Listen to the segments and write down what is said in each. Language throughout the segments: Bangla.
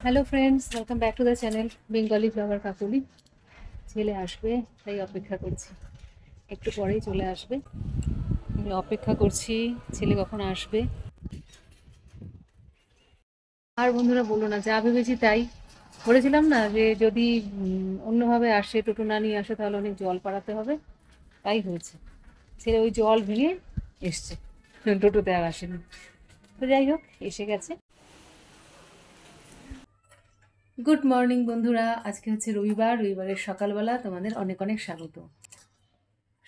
Hello friends, welcome back to the channel Bengali blogger Kakuli. ছেলে আসবে তাই অপেক্ষা করছি, একটু পরেই চলে আসবে। আমি অপেক্ষা করছি ছেলে কখন আসবে। আর বন্ধুরা বলো না, যা ভেবেছি তাই। বলেছিলাম না যে যদি অন্যভাবে আসে, টোটো না নিয়ে আসে, তাহলে অনেক জল পাড়াতে হবে। তাই হয়েছে, ছেলে ওই জল ভেঙে এসছে, টোটোতে আর আসেনি। তো যাই হোক, এসে গেছে। গুড মর্নিং বন্ধুরা, আজকে হচ্ছে রবিবার। রবিবারের সকালবেলা তোমাদের অনেক অনেক স্বাগত।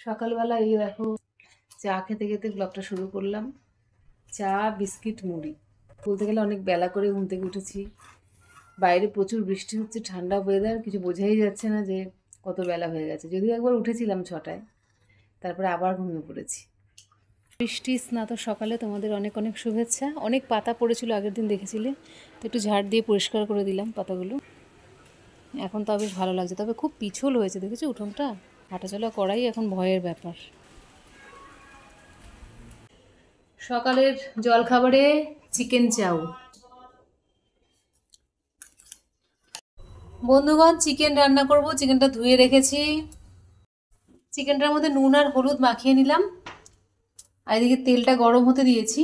সকালবেলা এই দেখো, চা খেতে খেতে ব্লগটা শুরু করলাম। চা, বিস্কিট, মুড়ি। বলতে গেলে অনেক বেলা করে ঘুম থেকে উঠেছি। বাইরে প্রচুর বৃষ্টি হচ্ছে, ঠান্ডা ওয়েদার, কিছু বোঝাই যাচ্ছে না যে কত বেলা হয়ে গেছে। যদিও একবার উঠেছিলাম 6টায়, তারপরে আবার ঘুমিয়ে পড়েছি। বৃষ্টি স্নাত সকালে তোমাদের অনেক অনেক শুভেচ্ছা। অনেক পাতা পড়েছিল আগের দিন, দেখেছিলে তো, একটু ঝাড় দিয়ে পরিষ্কার করে দিলাম পাতাগুলো। এখন তাও বেশ ভালো লাগছে, তবে খুব পিছল হয়েছে, দেখেছো উঠোনটা? হাঁটাচলা করাই এখন ভয়ের ব্যাপার। সকালের জলখাবারে চিকেন চাউ। বন্ধুগণ, চিকেন রান্না করব। চিকেনটা ধুয়ে রেখেছি। চিকেনটার মধ্যে নুন আর হলুদ মাখিয়ে নিলাম, আর এদিকে তেলটা গরম হতে দিয়েছি।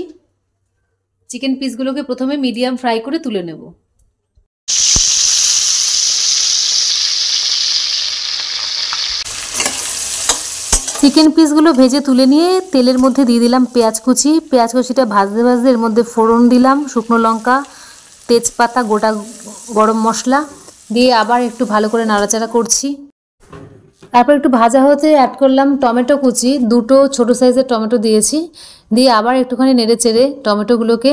চিকেন পিসগুলোকে প্রথমে মিডিয়াম ফ্রাই করে তুলে নেব। চিকেন পিসগুলো ভেজে তুলে নিয়ে তেলের মধ্যে দিয়ে দিলাম পেঁয়াজ কুচি। পেঁয়াজ কুচিটা ভাজতে ভাজতে এর মধ্যে ফোড়ন দিলাম, শুকনো লঙ্কা, তেজপাতা, গোটা গরম মশলা দিয়ে আবার একটু ভালো করে নাড়াচাড়া করছি। তারপর একটু ভাজা হতে অ্যাড করলাম টমেটো কুচি, দুটো ছোট সাইজের টমেটো দিয়েছি। দিয়ে আবার একটুখানি নেড়ে চেড়ে টমেটোগুলোকে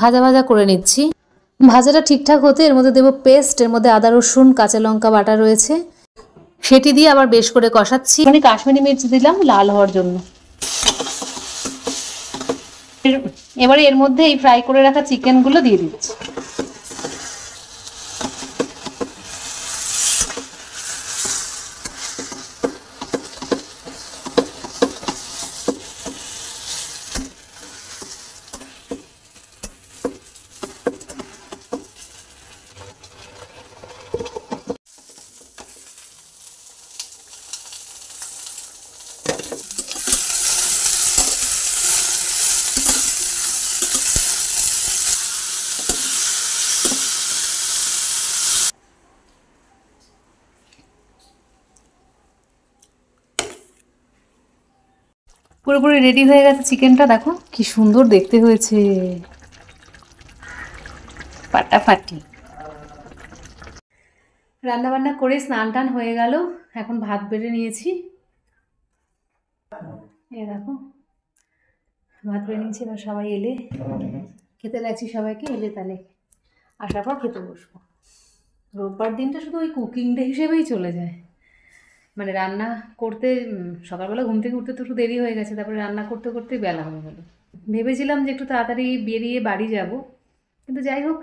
ভাজা ভাজা করে নিচ্ছি। ভাজাটা ঠিকঠাক হতে এর মধ্যে দেবো পেস্ট। এর মধ্যে আদা রসুন কাঁচা লঙ্কা বাটা রয়েছে, সেটি দিয়ে আবার বেশ করে কষাচ্ছি। মানে কাশ্মীরি মির্চ দিলাম লাল হওয়ার জন্য। এবারে এর মধ্যে এই ফ্রাই করে রাখা চিকেনগুলো দিয়ে দিচ্ছি। পুরোপুরি রেডি হয়ে গেছে চিকেনটা, দেখো কি সুন্দর দেখতে হয়েছে, ফাটাফাটি। রান্না বান্না করে স্নান টান হয়ে গেল, এখন ভাত বেড়ে নিয়েছি। এ দেখো, ভাত বেড়ে নিয়েছি। এবার সবাই এলে খেতে লাগছি, সবাইকে এলে তাহলে আসার পর খেতে বসবো। রোববার দিনটা শুধু ওই কুকিং ডে হিসেবেই চলে যায়। মানে রান্না করতে সকালবেলা ঘুম থেকে উঠতে তো একটু দেরি হয়ে গেছে, তারপরে রান্না করতে করতে বেলা হয়ে গেলো। ভেবেছিলাম যে একটু তাড়াতাড়ি বেরিয়ে বাড়ি যাব, কিন্তু যাই হোক,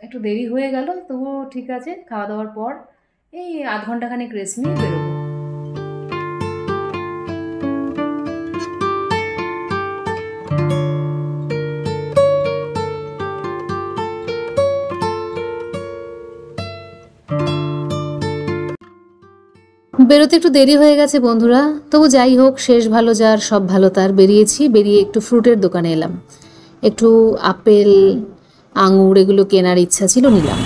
একটু দেরি হয়ে গেল। তবুও ঠিক আছে, খাওয়া দাওয়ার পর এই আধ ঘন্টাখানেক রেস্ট নিয়ে বেরোবো। বেরোতে একটু দেরি হয়ে গেছে বন্ধুরা, তবু যাই হোক, শেষ ভালো যার সব ভালো তার। বেরিয়েছি, বেরিয়ে একটু ফ্রুটের দোকানে এলাম। একটু আপেল, আঙুর এগুলো কেনার ইচ্ছা ছিল, নিলাম।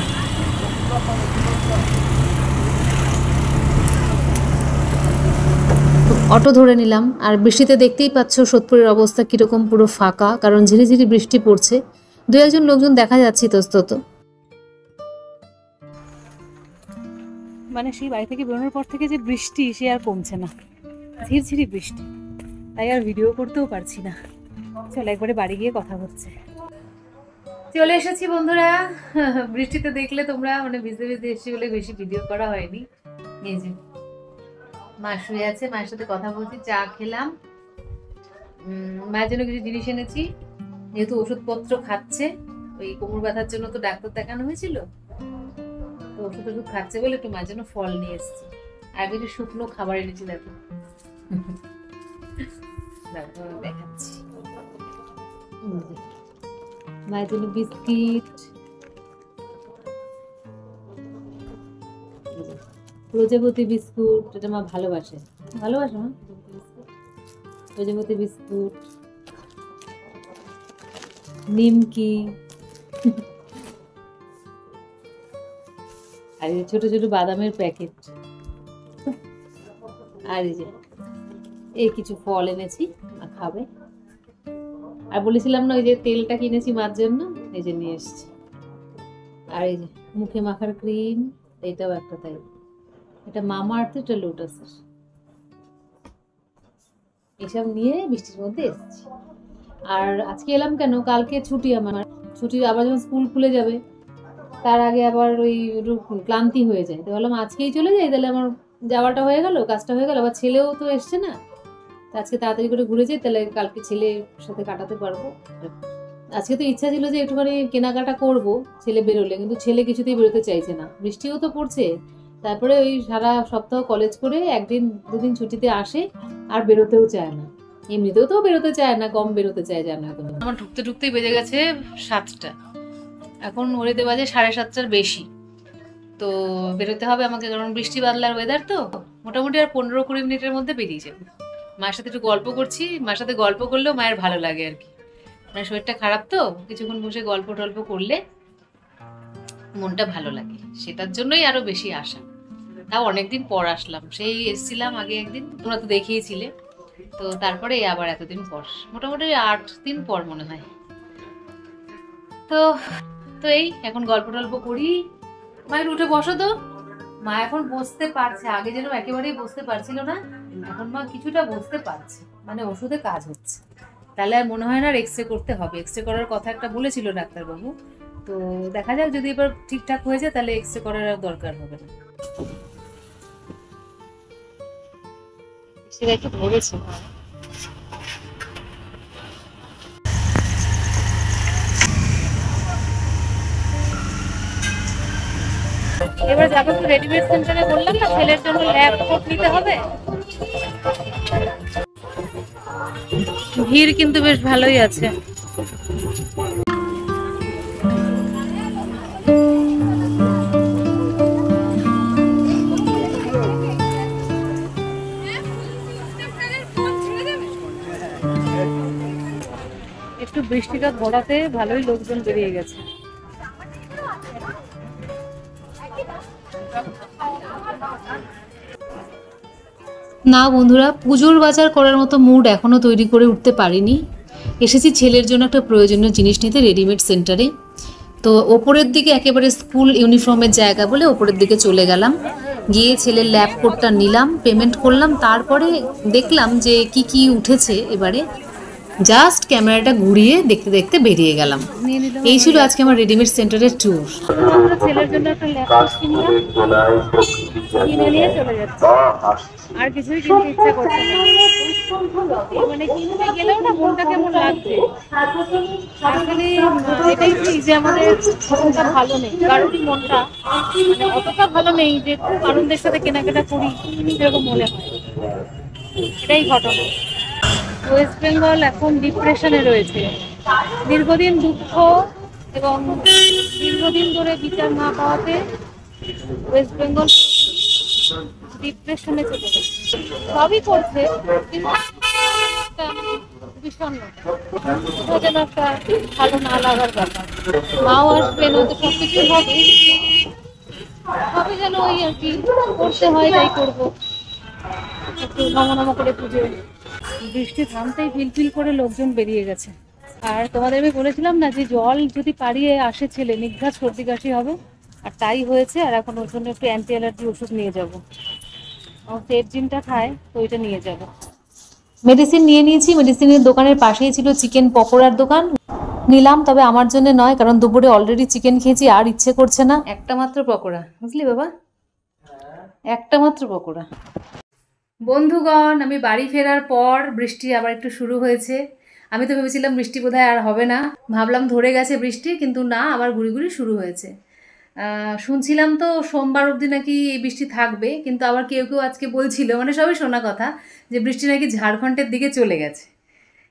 অটো ধরে নিলাম। আর বৃষ্টিতে দেখতেই পাচ্ছ সোদপুরের অবস্থা কীরকম, পুরো ফাঁকা, কারণ ঝিরিঝিরি বৃষ্টি পড়ছে। দু একজন লোকজন দেখা যাচ্ছে ইতস্তত। মানে সেই বাড়ি থেকে বেরোনোর পর থেকে যে বৃষ্টি, সে আর কমছে না, ঝিরঝিরি বৃষ্টি। তাই আর ভিডিও করতেও পারছি না। চলো একবারে বাড়ি গিয়ে কথা হচ্ছে। চলে এসেছি বন্ধুরা। বৃষ্টিতে দেখলে তোমরা, মানে ভিজতে ভিজতে এসেছি বলে বেশি ভিডিও করা হয়নি। এই যে মা শুয়ে আছে, মায়ের সাথে কথা বলছি, চা খেলাম। মায়ের জন্য কিছু জিনিস এনেছি, যেহেতু ওষুধপত্র খাচ্ছে। ওই কোমর ব্যথার জন্য তো ডাক্তার দেখানো হয়েছিল, তো ওষুধ ওষুধ খাচ্ছে বলে একটু মায়ের জন্য ফল নিয়ে এসেছি। আর কিছু শুকনো খাবার এনেছি, দেখো দেখাচ্ছি। মায়ের জন্য বিস্কিট, দেবো। প্রজাপতি বিস্কুট, এটা মা ভালোবাসে। ভালোবাসে মা প্রজাপতি বিস্কুট, নিমকি, আর এই ছোট ছোট বাদামের প্যাকেট, আর এই যে এই কিছু ফল এনেছি খাবে। আর বলেছিলাম না ওই যে তেলটা কিনেছি মার জন্য, এই যে নিয়ে এসছি। আর এই যে মুখে মাখার ক্রিম, এটাও একটা তাই, এটা মামাআর্থ, এটা লোটাসের। এসব নিয়ে বৃষ্টির মধ্যে এসেছি। আর আজকে এলাম কেন, কালকে ছুটি আমার, ছুটি আবার যখন স্কুল খুলে যাবে তার আগে আবার ওই একটু ক্লান্তি হয়ে যায়, তো বললাম আজকেই চলে যাই, তাহলে আমার যাওয়াটা হয়ে গেল, কাজটা হয়ে গেল। আবার ছেলেও তো এসছে না, আজকে তাড়াতাড়ি করে ঘুরে যাই, তাহলে কালকে ছেলের সাথে কাটাতে পারবো। আজকে তো ইচ্ছা ছিল যে একটুখানি কেনাকাটা করব ছেলে বেরোলে, কিন্তু ছেলে কিছুতেই বেরোতে চাইছে না, বৃষ্টিও তো পড়ছে। তারপরে ওই সারা সপ্তাহ কলেজ করে একদিন দুদিন ছুটিতে আসে, আর বেরোতেও চায় না, এমনিতেও তো বেরোতে চায় না, কম বেরোতে চায় জানো। এখন আমার ঢুকতে ঢুকতেই বেজে গেছে 7টা, এখন ওরেতে বাজে 7:30টার বেশি। তো বেরোতে হবে আমাকে, কারণ বৃষ্টি বাদলার ওয়েদার তো। মোটামুটি আর 15-20 মিনিটের মধ্যে বেরিয়ে যাবো। মায়ের সাথে একটু গল্প করছি, মায়ের সাথে গল্প করলেও মায়ের ভালো লাগে আর কি, মানে শরীরটা খারাপ তো, কিছুক্ষণ বসে গল্প টল্প করলে মনটা ভালো লাগে, সেটার জন্যই আরো বেশি আসা। তাও অনেকদিন পর আসলাম, সেই এসেছিলাম আগে একদিন, তোমরা তো দেখিয়েছিলে, তো তারপরে আবার এতদিন পর, মোটামুটি 8 দিন পর মনে হয়। তো তো এই এখন গল্প টল্প করি। মায়ের উঠে বসো তো। মা এখন বসতে পারছে, আগে যেন একেবারেই বসতে পারছিল না, এখন মা কিছুটা বসতে পারছে, মানে ওষুধে কাজ হচ্ছে। তাহলে আর মনে হয় না এক্সরে করতে হবে, এক্সরে করার কথা একটা বলেছিল ডাক্তারবাবু, তো দেখা যাক যদি এবার ঠিকঠাক হয়ে যায় তাহলে এক্সরে করার আর দরকার হবে না। সেটা একটু ভেবেছি। এবার যাবো তো রেডিমেড সেন্টারে, বললাম না ছেলের জন্য ল্যাব কোট নিতে হবে। ভিড় কিন্তু বেশ ভালোই আছে। একটু বৃষ্টিটা ধরাতে ভালোই লোকজন বেরিয়ে গেছে। না বন্ধুরা, পুজোর বাজার করার মতো মুড এখনো তৈরি করে উঠতে পারিনি। এসেছি ছেলের জন্য একটা প্রয়োজনীয় জিনিস নিতে রেডিমেড সেন্টারে। তো ওপরের দিকে একেবারে স্কুল ইউনিফর্মের জায়গা বলে ওপরের দিকে চলে গেলাম, গিয়ে ছেলের ল্যাব কোটটা নিলাম, পেমেন্ট করলাম, তারপরে দেখলাম যে কি কি উঠেছে এবারে, জাস্ট ক্যামেরাটা ঘুরিয়ে দেখতে দেখতে বেরিয়ে গেলাম। এই ছিল আজকে আমার রেডিমেড সেন্টারের ট্যুর। ছেলের জন্য একটা ল্যাপটপ কিনলাম, কিনে নিয়ে চলে যাচ্ছি, আর কিছুই কিনতে ইচ্ছা করছে না, মানে কিনতে গেলেও না মনটা কেমন লাগছে। আসলে এটাই ঠিক যে আমাদের মনটা ভালো নেই, কারোরই মনটা মানে অতটা ভালো নেই যে খুব আনন্দের সাথে কেনাকাটা করি সেরকম মনে হয়, এটাই ঘটনা। ওয়েস্ট বেঙ্গল এখন ডিপ্রেশনে রয়েছে, দীর্ঘদিন দুঃখ এবং দীর্ঘদিন ধরে বিচার না পাওয়াতে ওয়েস্ট বেঙ্গল ডিপ্রেশনে চলে যাচ্ছে। সবই করছে কিন্তু বিষণ্ণ, যেন একটা ভালো না লাগার ব্যাপার। মাও আসবেন, হয়তো সবকিছুই হবে, সবই যেন ওই আর কি করতে হয়, তাই করবো, একটু নমনম করে পুজো। বৃষ্টি থামতেই ফিলফিল করে লোকজন বেরিয়ে গেছে। আর তোমাদের আমি বলেছিলাম না যে জল যদি পাড়িয়ে আসে ছেলে নির্ঘাত সর্দি কাশি হবে, আর তাই হয়েছে। আর এখন ওর জন্য একটু অ্যান্টি অ্যালার্জি ওষুধ নিয়ে যাবো, সেটজিনটা খায় তো ওইটা নিয়ে যাব। মেডিসিন নিয়ে নিয়েছি, মেডিসিনের দোকানের পাশেই ছিল চিকেন পকোড়ার দোকান, নিলাম, তবে আমার জন্য নয়, কারণ দুপুরে অলরেডি চিকেন খেয়েছি, আর ইচ্ছে করছে না। একটা মাত্র পকোড়া, বুঝলি বাবা, একটা মাত্র পকোড়া। বন্ধুগণ, আমি বাড়ি ফেরার পর বৃষ্টি আবার একটু শুরু হয়েছে। আমি তো ভেবেছিলাম বৃষ্টি বোধহয় আর হবে না, ভাবলাম ধরে গেছে বৃষ্টি, কিন্তু না, আবার ঘুরি ঘুরি শুরু হয়েছে। শুনছিলাম তো সোমবার অবধি নাকি এই বৃষ্টি থাকবে, কিন্তু আবার কেউ কেউ আজকে বলছিল, মানে সবই শোনা কথা, যে বৃষ্টি নাকি ঝাড়খণ্ডের দিকে চলে গেছে,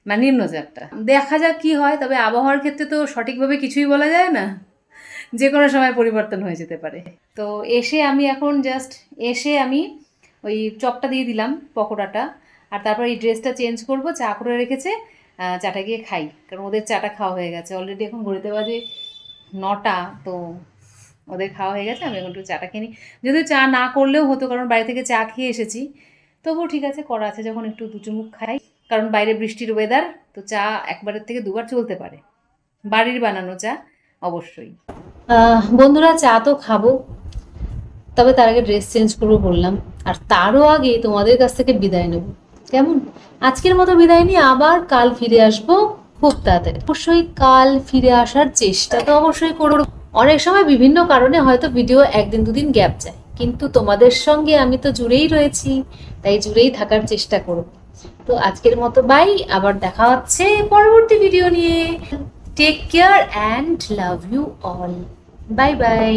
মানে নিম্নচাপটা। দেখা যাক কি হয়, তবে আবহাওয়ার ক্ষেত্রে তো সঠিকভাবে কিছুই বলা যায় না, যে কোনো সময় পরিবর্তন হয়ে যেতে পারে। তো আমি এখন এসে আমি ওই চপটা দিয়ে দিলাম, পকোড়াটা, আর তারপর এই ড্রেসটা চেঞ্জ করব, চা করে রেখেছে, চাটা গিয়ে খাই, কারণ ওদের চাটা খাওয়া হয়ে গেছে অলরেডি, এখন ঘড়িতে বাজে 9টা। তো ওদের খাওয়া হয়ে গেছে, আমি এখন একটু চাটা খেয়ে নিই। যদিও চা না করলেও হতো, কারণ বাড়ি থেকে চা খেয়ে এসেছি, তবুও ঠিক আছে, করা আছে যখন একটু দু চুমুক খাই, কারণ বাইরে বৃষ্টির ওয়েদার, তো চা একবারের থেকে দুবার চলতে পারে, বাড়ির বানানো চা অবশ্যই। বন্ধুরা, চা তো খাবো, তবে তার আগে ড্রেস চেঞ্জ করবো বললাম, আর তারও আগে তোমাদের কাছ থেকে বিদায় নেব। কেমন? আজকের মতো বিদায় নিয়ে আবার কাল ফিরে আসবো খুব তাড়াতাড়ি। অবশ্যই কাল ফিরে আসার চেষ্টা তো অবশ্যই করবো। অনেক সময় বিভিন্ন কারণে হয়তো ভিডিও একদিন দুদিন গ্যাপ যায়, কিন্তু তোমাদের সঙ্গে আমি তো জুড়েই রয়েছি, তাই জুড়েই থাকার চেষ্টা করব। তো আজকের মতো বাই, আবার দেখা হচ্ছে পরবর্তী ভিডিও নিয়ে। Take care and love you all. Bye by.